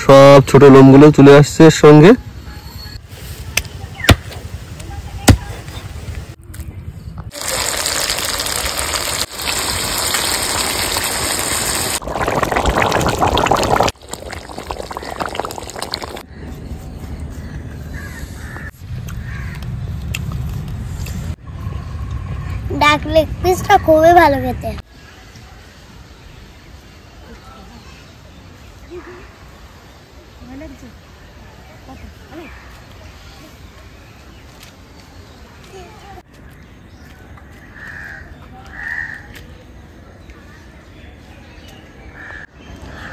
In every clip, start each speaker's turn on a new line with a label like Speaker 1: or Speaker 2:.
Speaker 1: সব ছোট লোমগুলো চলে আসছে এর সঙ্গে।
Speaker 2: ডাক লেগ পিসটা খুবই ভালো খেতে।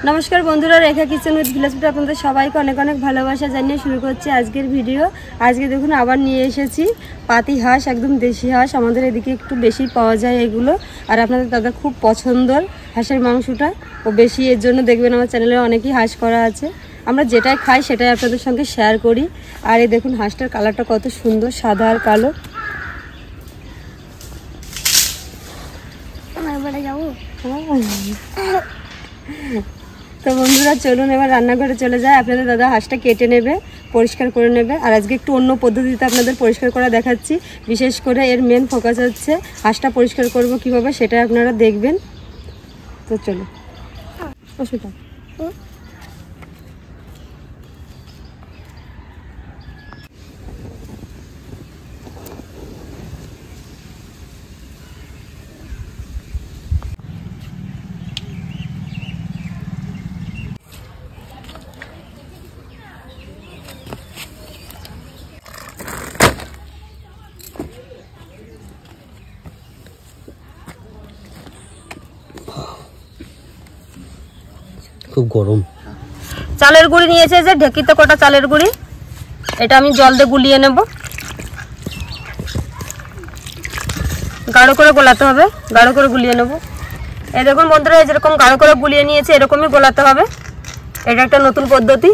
Speaker 3: নমস্কার বন্ধুরা, রেখা কিচেন উইথ ভিলেজে আপনাদের সবাইকে অনেক অনেক ভালোবাসা জানিয়ে শুরু করছি আজকের ভিডিও। আজকে দেখুন আবার নিয়ে এসেছি পাতি হাঁস, একদম দেশি হাঁস। আমাদের এদিকে একটু বেশি পাওয়া যায় এগুলো, আর আপনাদের দাদা খুব পছন্দর হাঁসের মাংসটা ও বেশি, এর জন্য দেখবেন আমার চ্যানেলে অনেকই হাঁস করা আছে। আমরা যেটাই খাই সেটাই আপনাদের সঙ্গে শেয়ার করি। আর এই দেখুন হাঁসটার কালারটা কত সুন্দর, সাদা আর কালো। তো বন্ধুরা চলুন এবার রান্নাঘরে চলে যায়। আপনাদের দাদা হাঁসটা কেটে নেবে, পরিষ্কার করে নেবে। আর আজকে একটু অন্য পদ্ধতিতে আপনাদের পরিষ্কার করা দেখাচ্ছি। বিশেষ করে এর মেন ফোকাস হচ্ছে হাঁসটা পরিষ্কার করব কিভাবে, সেটা আপনারা দেখবেন। তো চলো অসুবিধা।
Speaker 1: খুব গরম।
Speaker 3: চালের গুঁড়ি নিয়েছে, যে ঢেকিতে কোটা চালের গুঁড়ি, এটা আমি জল দিয়ে গুলিয়ে নেব। গাঢ় করে গোলাতে হবে, গাঢ় করে গুলিয়ে নেব। এই দেখুন বন্ধুরা, যেরকম গাঢ় করে গুলিয়ে নিয়েছে এরকমই গোলাতে হবে। এটা একটা নতুন পদ্ধতি।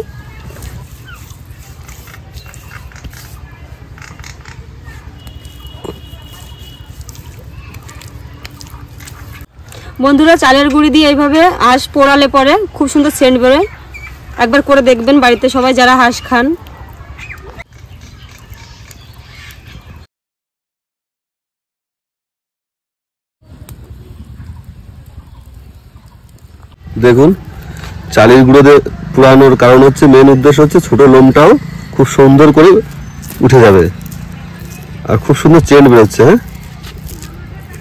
Speaker 3: বন্ধুরা চালের গুঁড়ি দিয়ে এইভাবে হাঁস পোড়ালে পরে খুব সুন্দর সেন্ট বেরোয়। একবার করে দেখবেন বাড়িতে সবাই যারা হাঁস খান।
Speaker 1: দেখুন চালের গুঁড়ো দিয়ে পোড়ানোর কারণ হচ্ছে, মেন উদ্দেশ্য হচ্ছে ছোট লোমটাও খুব সুন্দর করে উঠে যাবে আর খুব সুন্দর চেন বেরোচ্ছে। হ্যাঁ,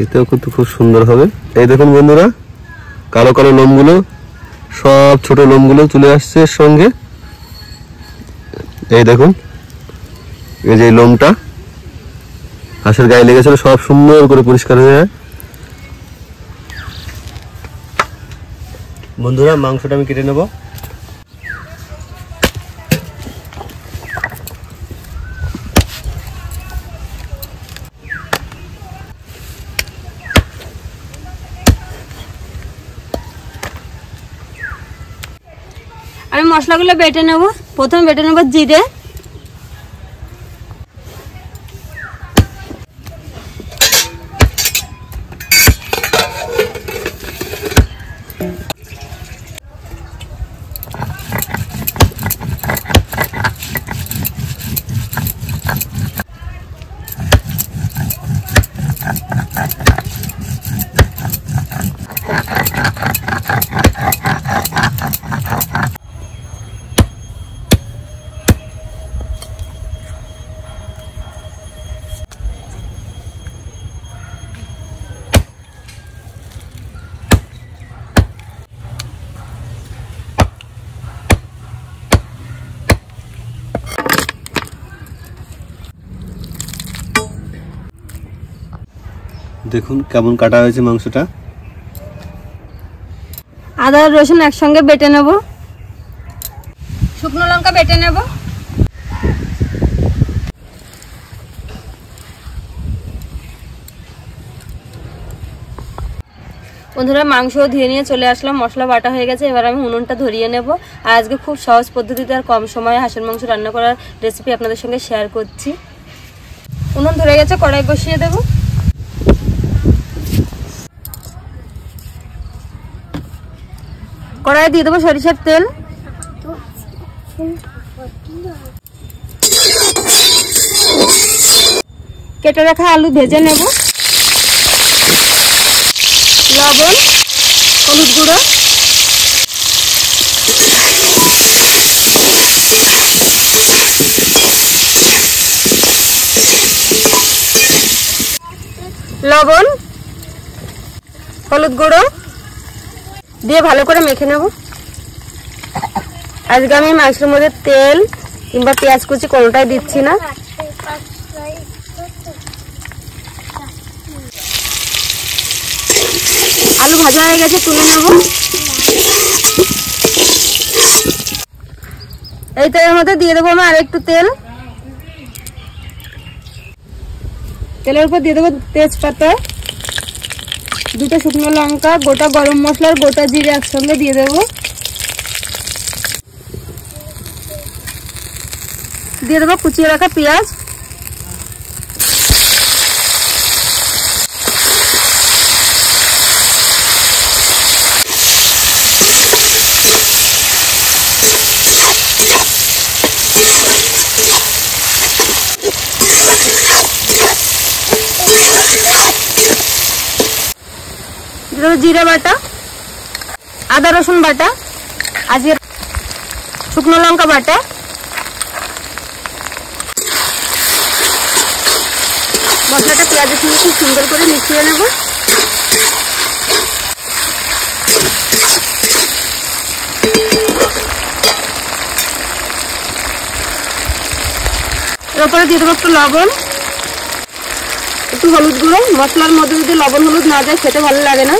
Speaker 1: এতেও কিন্তু খুব সুন্দর হবে। এই দেখুন বন্ধুরা, কালো কালো লোমগুলো, সব ছোট লোমগুলো চলে আসছে এর সঙ্গে। এই দেখুন, এই যে লোমটা হাঁসের গায়ে লেগেছিল সব সুন্দর করে পরিষ্কার হয়ে যায়। বন্ধুরা মাংসটা আমি কেটে নেব।
Speaker 3: আমি মশলাগুলো বেটে নেব। প্রথমে বেটে নেব জিরে,
Speaker 1: দেখুন কেমন কাটা হয়েছে মাংসটা।
Speaker 3: আদা রসুন একসঙ্গে বেটে নেব, শুকনো লঙ্কা বেটে নেব। বন্ধুরা মাংস ধুয়ে নিয়ে চলে আসলাম, মশলা বাটা হয়ে গেছে। এবার আমি উনুনটা ধরিয়ে নেব। আর আজকে খুব সহজ পদ্ধতিতে আর কম সময়ে হাঁসের মাংস রান্না করার রেসিপি আপনাদের সঙ্গে শেয়ার করছি। উনুন ধরে গেছে, কড়াই বসিয়ে দেব। কড়াইয়ে দিয়ে দেবো সরিষার তেল। কেটে রাখা আলু ভেজে নেব। লবণ, হলুদ গুঁড়ো, লবণ, হলুদ গুঁড়ো দিয়ে ভালো করে মেখে নেব। আজকে আমি মাংসের মধ্যে তেল কিংবা পেঁয়াজ কুচি কোনোটাই দিচ্ছি না। আলু ভাজা হয়ে গেছে, তুলে নেব। এই তেলের মধ্যে দিয়ে দেবো আমি আরেকটু তেল। তেলের উপর দিয়ে দেবো তেজপাতা, দুটো শুকনো লঙ্কা, গোটা গরম মশলার গোটা জিরে একসঙ্গে দিয়ে দেবো। দিয়ে দেবো কুচিয়ে রাখা পেঁয়াজ। জিরা বাটা, আদা রসুন বাটা, আজকে শুকনো লঙ্কা বাটা, মশলাটা পেঁয়াজের সঙ্গে খুব সুন্দর করে মিশিয়ে নেব। এরপরে দিয়ে দেবো একটু লবণ, একটু হলুদ গুঁড়ো। মশলার মধ্যে যদি লবণ হলুদ না যায় খেতে ভালো লাগে না।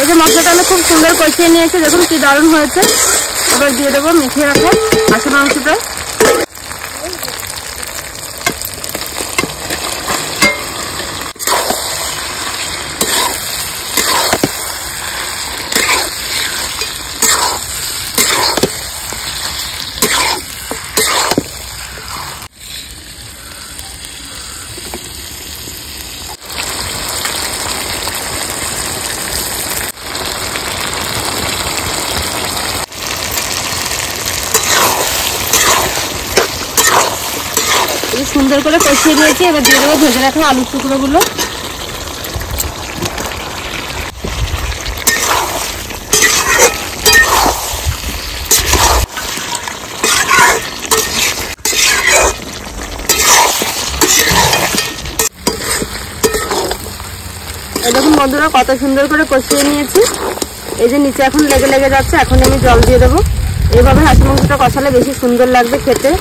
Speaker 3: এই যে মশলাটা আমি খুব সুন্দর কষিয়ে নিয়েছি, দেখুন কি দারুণ হয়েছে। এবার দিয়ে দেবো মেখে রাখা হাঁসের মাংসটা। সুন্দর করে কষিয়ে দিয়েছি। এবার দিয়ে দেবো ভেজে রাখা আলুর টুকরোগুলো। দেখুন বন্ধুরা কত সুন্দর করে কষিয়ে নিয়েছি। এই যে নিচে এখন লেগে লেগে যাচ্ছে, এখন আমি জল দিয়ে দেবো। এইভাবে হাঁসের মাংসটা কষালে বেশি সুন্দর লাগবে খেতে।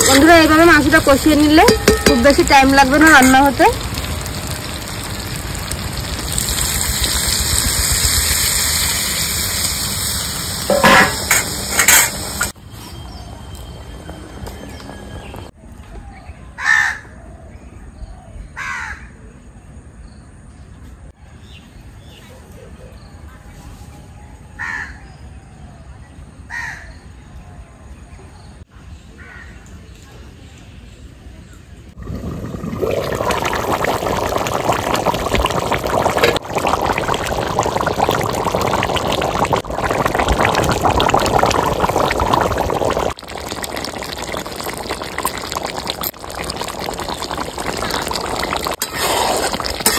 Speaker 3: বন্ধুরা এইভাবে মাংসটা কষিয়ে নিলে খুব বেশি টাইম লাগবে না রান্না হতে।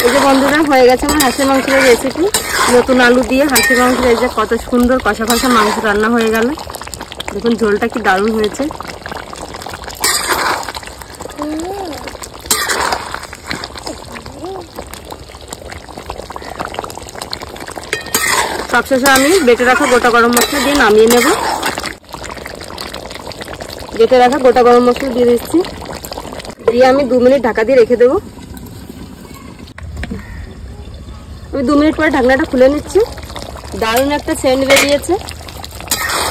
Speaker 3: এই যে বন্ধুরা হয়ে গেছে আমার হাঁসের মাংসের রেসিপি। নতুন আলু দিয়ে হাঁসের মাংস, এই যে কত সুন্দর কষা কষা মাংস রান্না হয়ে গেল। দেখুন ঝোলটা কি দারুণ হয়েছে। সবশেষে আমি বেটে রাখা গোটা গরম মশলা দিয়ে নামিয়ে নেব। বেটে রাখা গোটা গরম মশলা দিয়ে দিচ্ছি, দিয়ে আমি 2 মিনিট ঢাকা দিয়ে রেখে দেবো। আমি 2 মিনিট পরে ঢাকনাটা খুলে নিচ্ছি। দারুণ একটা সেন্ট বেরিয়েছে।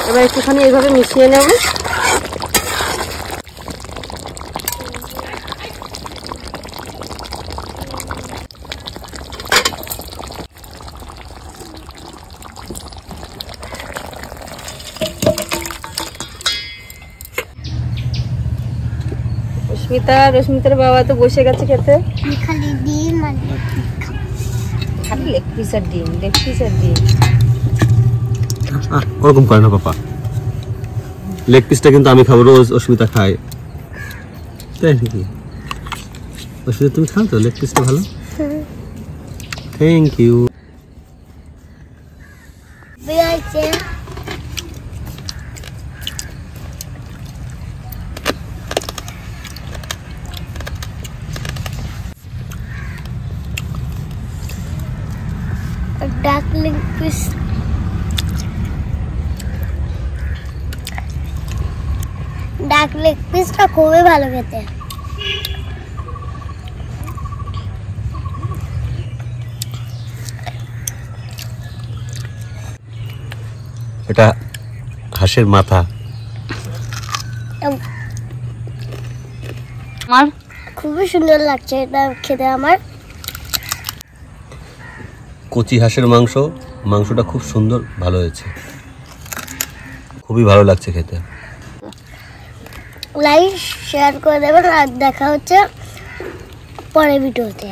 Speaker 3: এবার একটুখানি এইভাবে মিশিয়ে নেব। রশ্মিতার বাবা তো বসে গেছে খেতে।
Speaker 2: আমি খালি ডিম আর
Speaker 3: খালি লেগ পিস আর ডিম।
Speaker 1: ওরকম করে না পাপা, লেগ পিসটা কিন্তু আমি খাবো, রোজ অস্মিতা খায়, তাই নাকি? অস্মিতা তুমি খাও তো লেগ পিসটা, ভালো, থ্যাংক ইউ।
Speaker 2: বেয়াইছে ডাক লেগ পিস। ডাক লেগ পিসটা খুবই ভালো খেতে।
Speaker 1: এটা হাঁসের মাথা,
Speaker 3: আমার
Speaker 2: খুবই সুন্দর লাগছে এটা খেতে আমার।
Speaker 1: কচি হাঁসের মাংসটা খুব সুন্দর, ভালো হয়েছে, খুবই ভালো লাগছে খেতে।
Speaker 2: লাইক শেয়ার করে দেবেন আর দেখা হচ্ছে পরের ভিডিওতে।